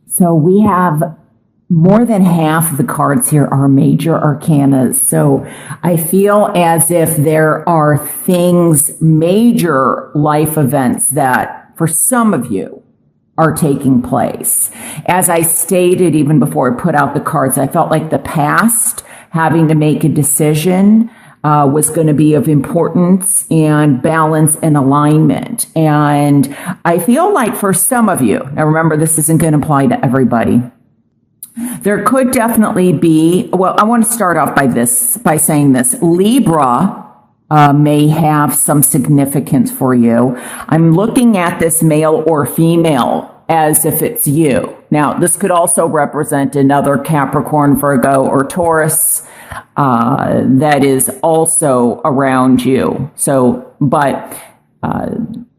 So we have more than half of the cards here are major arcana. So I feel as if there are things, major life events that for some of you are taking place. As I stated even before I put out the cards, I felt like the past, having to make a decision, was going to be of importance and balance and alignment. And I feel like for some of you, now remember, this isn't going to apply to everybody. There could definitely be, well, I want to start off by saying this. Libra may have some significance for you. I'm looking at this male or female as if it's you. Now, this could also represent another Capricorn, Virgo, or Taurus that is also around you. So, but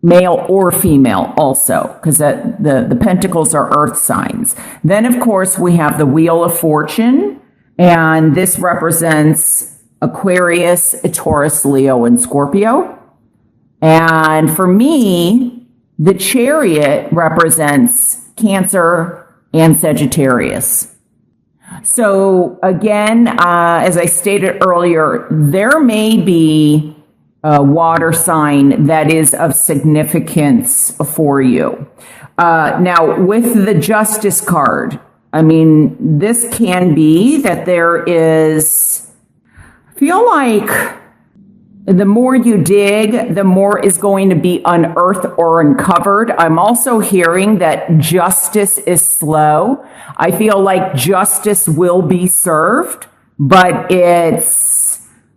male or female also, because the pentacles are earth signs. Then, of course, we have the Wheel of Fortune, and this represents Aquarius, Taurus, Leo, and Scorpio. And for me, the Chariot represents Cancer and Sagittarius. So again, as I stated earlier, there may be a water sign that is of significance for you. Now, with the Justice card, I mean, this can be that there is, I feel like the more you dig, the more is going to be unearthed or uncovered. I'm also hearing that justice is slow. I feel like justice will be served, but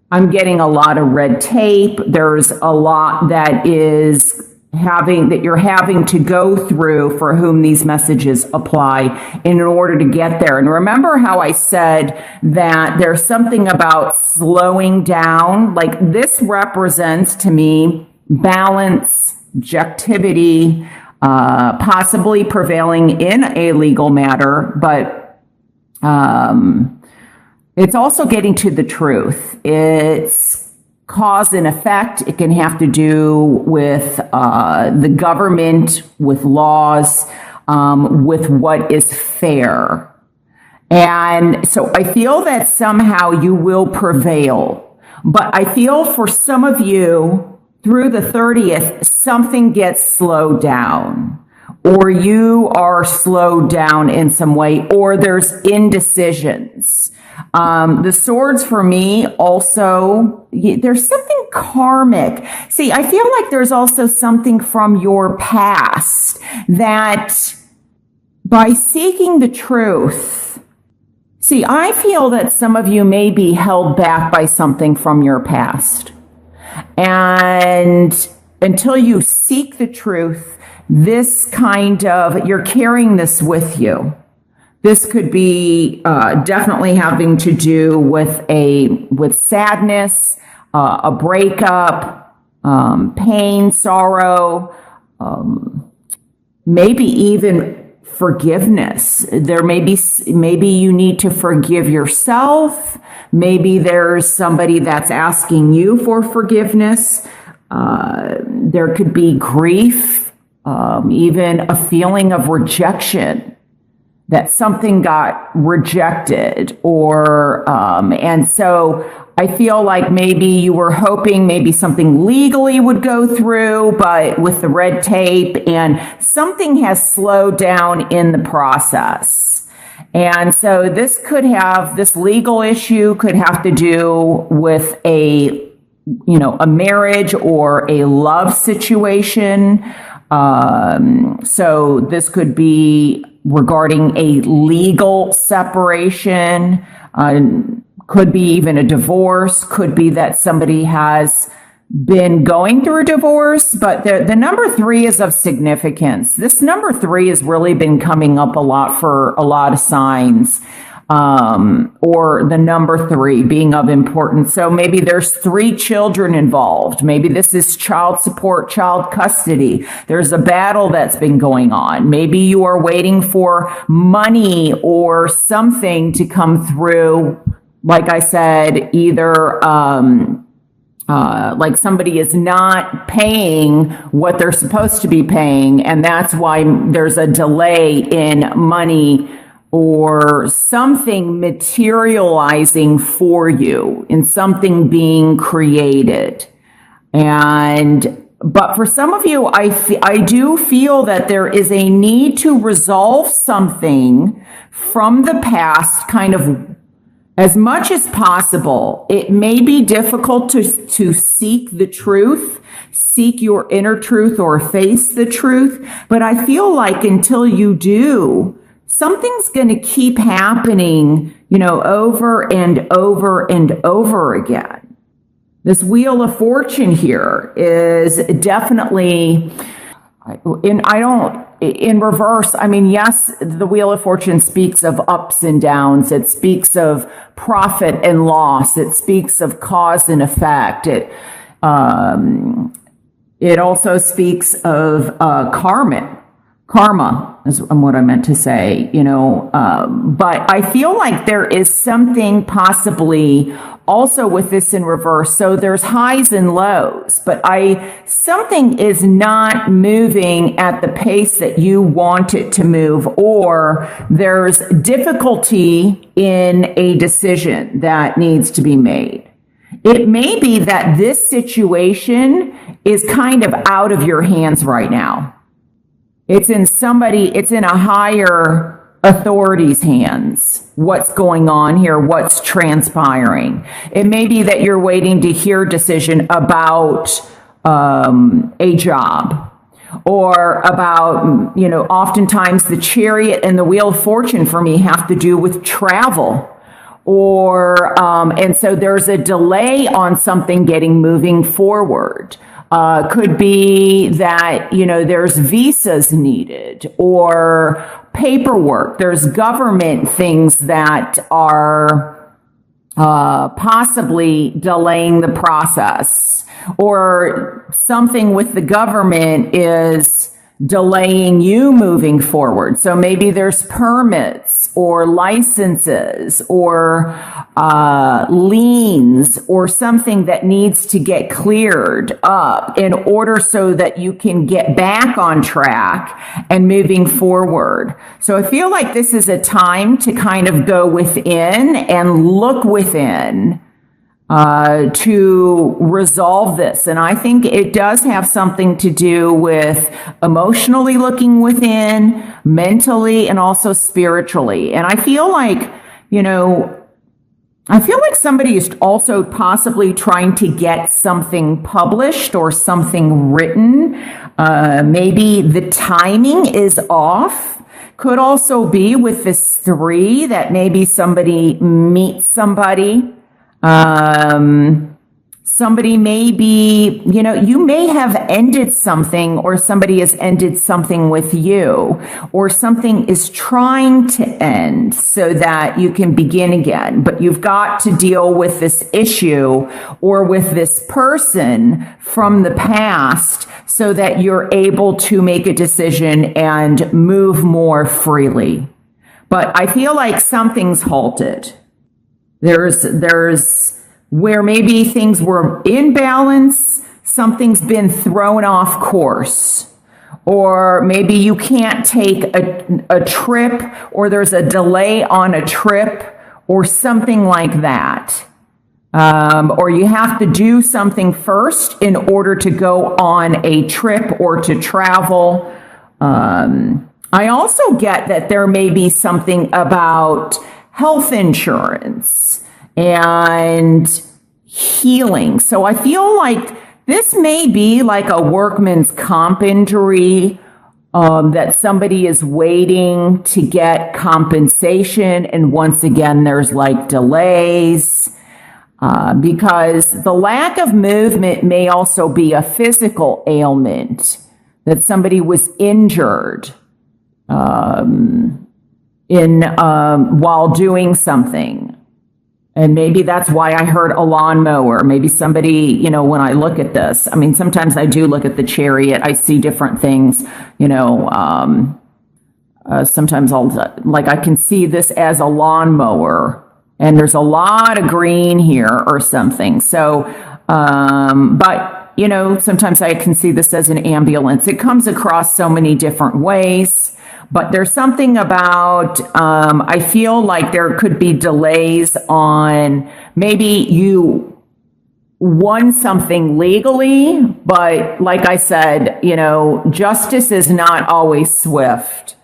I'm getting a lot of red tape. There's a lot that you're having to go through for whom these messages apply in order to get there. And remember how I said that there's something about slowing down? Like, this represents to me balance, objectivity, possibly prevailing in a legal matter, but it's also getting to the truth. It's cause and effect. It can have to do with the government, with laws, with what is fair. And so I feel that somehow you will prevail. But I feel for some of you, through the 30th, something gets slowed down, or you are slowed down in some way, or there's indecisions. The swords for me also, there's something karmic. See, I feel like there's also something from your past that by seeking the truth, see, I feel that some of you may be held back by something from your past. And until you seek the truth, you're carrying this with you. This could be definitely having to do with sadness, a breakup, pain, sorrow, maybe even forgiveness. Maybe you need to forgive yourself. Maybe there's somebody that's asking you for forgiveness. There could be grief, even a feeling of rejection, that something got rejected, and so I feel like maybe you were hoping maybe something legally would go through, but with the red tape, and something has slowed down in the process. And so this legal issue could have to do with a marriage or a love situation. So this could be regarding a legal separation, could be even a divorce, could be that somebody has been going through a divorce, but the number 3 is of significance. This number 3 has really been coming up a lot for a lot of signs, or the number 3 being of importance. So maybe there's 3 children involved. Maybe this is child support, child custody. There's a battle that's been going on. Maybe you are waiting for money or something to come through. Like I said, either like somebody is not paying what they're supposed to be paying, and that's why there's a delay in money or something materializing for you, in something being created. But for some of you, I do feel that there is a need to resolve something from the past, kind of as much as possible. It may be difficult to seek the truth, seek your inner truth, or face the truth. But I feel like until you do, something's going to keep happening, over and over and over again. This Wheel of Fortune here is definitely, in reverse, yes, the Wheel of Fortune speaks of ups and downs. It speaks of profit and loss. It speaks of cause and effect. It also speaks of karma is what I meant to say, but I feel like there is something possibly also with this in reverse. So there's highs and lows, but something is not moving at the pace that you want it to move, or there's difficulty in a decision that needs to be made. It may be that this situation is kind of out of your hands right now. It's in a higher authority's hands. What's going on here? What's transpiring? It may be that you're waiting to hear a decision about a job, or about, oftentimes the Chariot and the Wheel of Fortune for me have to do with travel. And so there's a delay on something moving forward. Could be that, there's visas needed, or paperwork. There's government things that are possibly delaying the process, or something with the government is delaying you moving forward. So maybe there's permits or licenses or liens or something that needs to get cleared up in order so that you can get back on track and moving forward. So I feel like this is a time to kind of go within and look within to resolve this. And I think it does have something to do with emotionally looking within, mentally, and also spiritually. And I feel like, somebody is also possibly trying to get something published or something written. Maybe the timing is off. Could also be with this 3 that maybe somebody meets somebody. Somebody may be, you may have ended something, or somebody has ended something with you, or something is trying to end so that you can begin again. But you've got to deal with this issue or with this person from the past so that you're able to make a decision and move more freely. But I feel like something's halted. There's where maybe things were in balance, something's been thrown off course, or maybe you can't take a trip, or there's a delay on a trip, or something like that. Or you have to do something first in order to go on a trip or to travel. I also get that there may be something about health insurance and healing. So I feel like this may be like a workman's comp injury, that somebody is waiting to get compensation. And once again, there's like delays, because the lack of movement may also be a physical ailment, that somebody was injured while doing something. And maybe that's why I heard a lawnmower. Maybe somebody, when I look at this, sometimes I do look at the Chariot. I see different things, sometimes I can see this as a lawnmower, and there's a lot of green here or something. So But, you know, sometimes I can see this as an ambulance. It comes across so many different ways. But there's something about, I feel like there could be delays on maybe you won something legally, but like I said, you know, justice is not always swift.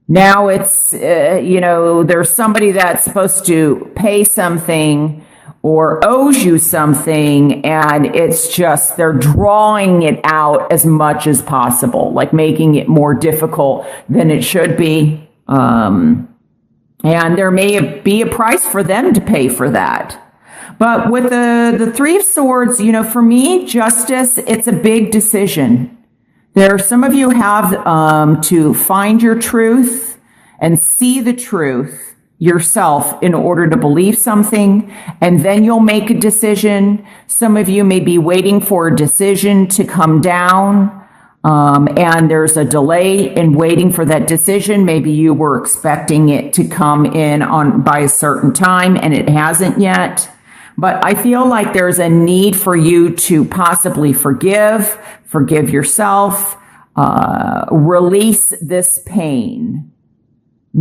Now it's, you know, there's somebody that's supposed to pay something or owes you something, and it's just they're drawing it out as much as possible, like making it more difficult than it should be. And there may be a price for them to pay for that. But with the Three of Swords, you know, for me, justice, it's a big decision. There are some of you have to find your truth and see the truth yourself in order to believe something, and then you'll make a decision. Some of you may be waiting for a decision to come down, and there's a delay in waiting for that decision. Maybe you were expecting it to come in by a certain time and it hasn't yet. But I feel like there's a need for you to possibly forgive yourself, release this pain.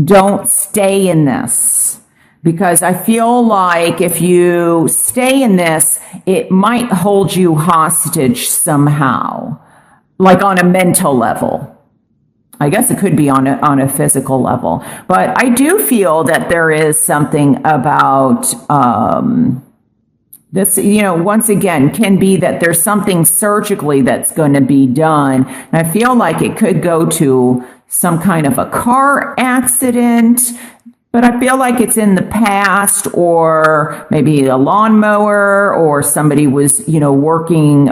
Don't stay in this, because I feel like if you stay in this, it might hold you hostage somehow, like on a mental level. I guess it could be on a physical level, but I do feel that there is something about this, you know, once again, can be that there's something surgically that's going to be done. And I feel like it could go to some kind of a car accident, but I feel like it's in the past, or maybe a lawnmower, or somebody was, you know, working,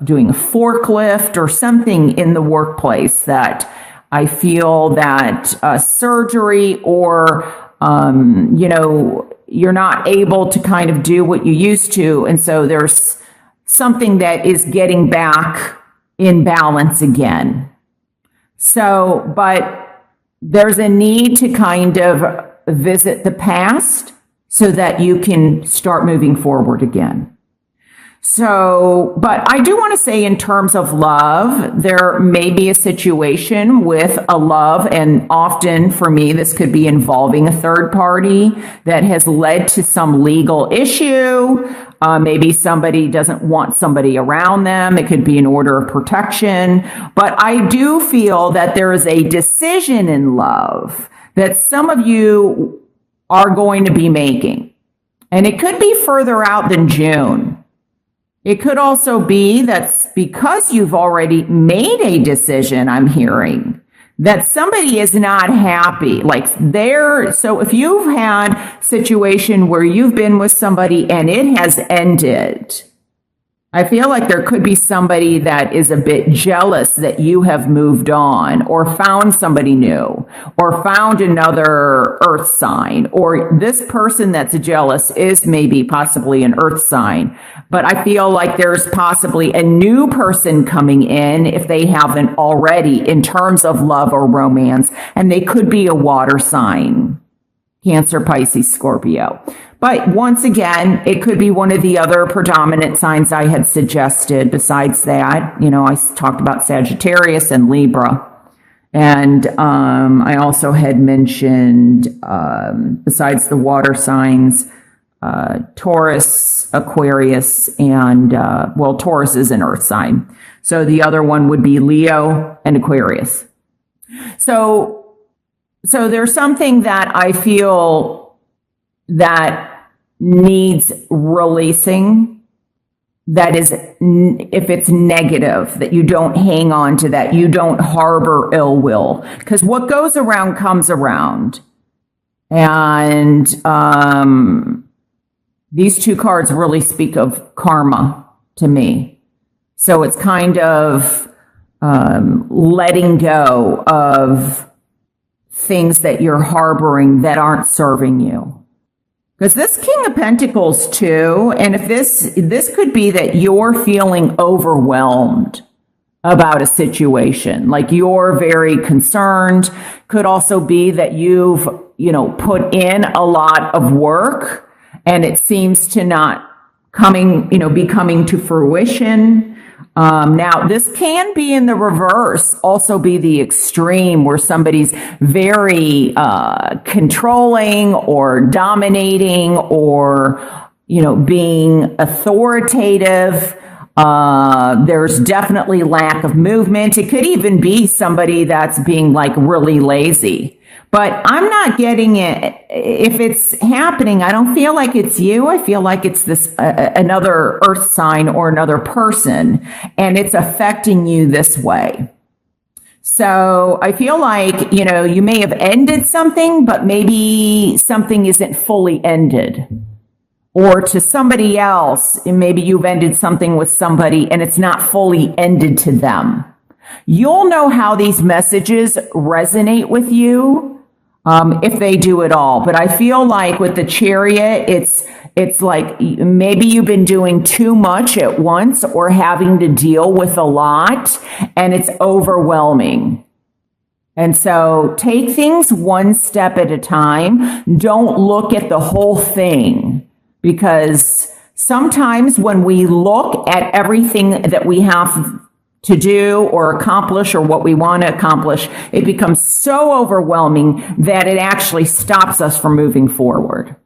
doing a forklift or something in the workplace that I feel that surgery or, you know, you're not able to kind of do what you used to. And so there's something that is getting back in balance again. So, but there's a need to kind of visit the past so that you can start moving forward again. So, but I do want to say in terms of love, there may be a situation with a love, and often for me, this could be involving a third party that has led to some legal issue. Maybe somebody doesn't want somebody around them. It could be an order of protection. But I do feel that there is a decision in love that some of you are going to be making. And it could be further out than June. It could also be that's because you've already made a decision, I'm hearing, that somebody is not happy. So if you've had a situation where you've been with somebody and it has ended, I feel like there could be somebody that is a bit jealous that you have moved on or found somebody new or found another earth sign, or this person that's jealous is maybe possibly an earth sign. But I feel like there's possibly a new person coming in if they haven't already in terms of love or romance, and they could be a water sign. Cancer, Pisces, Scorpio. But once again, it could be one of the other predominant signs I had suggested. Besides that, you know, I talked about Sagittarius and Libra. And I also had mentioned, besides the water signs, Taurus, Aquarius, and, Taurus is an earth sign. So the other one would be Leo and Aquarius. So there's something that I feel that needs releasing, that is, if it's negative, that you don't hang on to that, you don't harbor ill will, because what goes around comes around. And these two cards really speak of karma to me. So it's kind of letting go of things that you're harboring that aren't serving you. Because this King of Pentacles too, and if this could be that you're feeling overwhelmed about a situation, like you're very concerned. Could also be that you've, put in a lot of work and it seems to not be coming to fruition. Now, this can be in the reverse, also be the extreme where somebody's very controlling or dominating or, being authoritative. There's definitely lack of movement. It could even be somebody that's being like really lazy. But I'm not getting it. If it's happening, I don't feel like it's you. I feel like it's this another earth sign or another person, and it's affecting you this way. So I feel like, you may have ended something, but maybe something isn't fully ended. Or to somebody else, maybe you've ended something with somebody and it's not fully ended to them. You'll know how these messages resonate with you. If they do at all. But I feel like with the Chariot, it's like maybe you've been doing too much at once or having to deal with a lot and it's overwhelming. And so take things one step at a time. Don't look at the whole thing, because sometimes when we look at everything that we have to do or accomplish or what we want to accomplish, it becomes so overwhelming that it actually stops us from moving forward.